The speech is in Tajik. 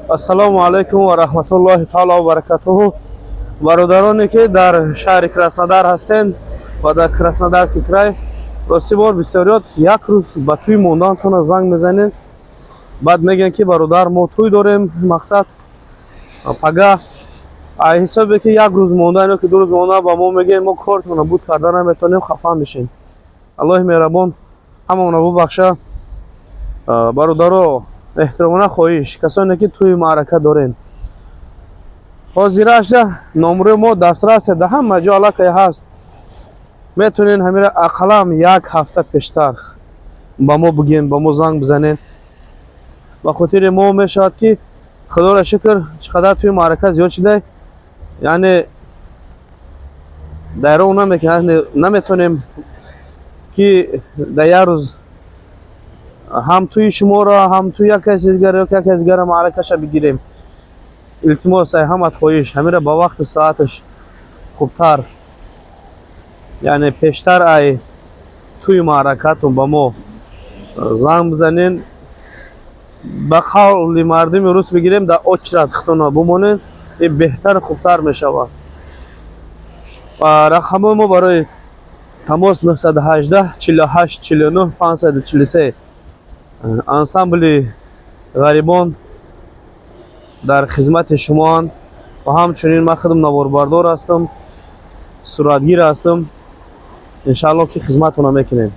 Ассалому алайкум ва рахматуллоҳи таъоло ва баракатуҳу. Бародароне ки дар шаҳри Краснодар ҳастен ва дар Краснодарский край, рости бор бисёриёт як рӯз ба тӯй мондантона занг мезанед. Баъд мегӯянд ки бародар мо тӯй дорем, мақсад пага ҳисобе ки як рӯз монда ё ки ду рӯз монда ба мо мегӯянд мо кортона буд карда наметавонем, хафа мешем. Аллоҳи меҳрабон ҳамаона бубахша. Бародаро, эҳтиромона хоҳиш, касоне ки тӯи маърака дорем, ҳозирашда номерои мо дастрас дар ҳама ҷо аллакай ҳаст. Метавонед ҳамира ақаллам як ҳафта пештар ба мо бигӯед, ба мо занг бизанед. ба хотири мо мешавад ки худоро шукр чӣ қадар тӯи маърака зиёд шуда, яъне дайрон наметавонем ки дар як рӯз ҳам тӯи шуморо, ҳам тӯи як каси дигар ё як каси дигара маъракаша бигирем. Илтимос ҳамат хоҳиш, ҳамира ба вақту соаташ хубтар, яъне пештар ай тӯи маъракатон ба мо занг бизанед. Ба қавли мардуми рус бигирем, дар очрат худона бимонед, ин беҳтар хубтар мешавад. Ва рақамои мо барои тамос 918 48 49 543. ансамбли ғарибон дар хизмати шумоанд ва ҳамчунин ман худам наворбардор ҳастам, суратгир ҳастам. иншааллоҳ ки хизматона мекунем.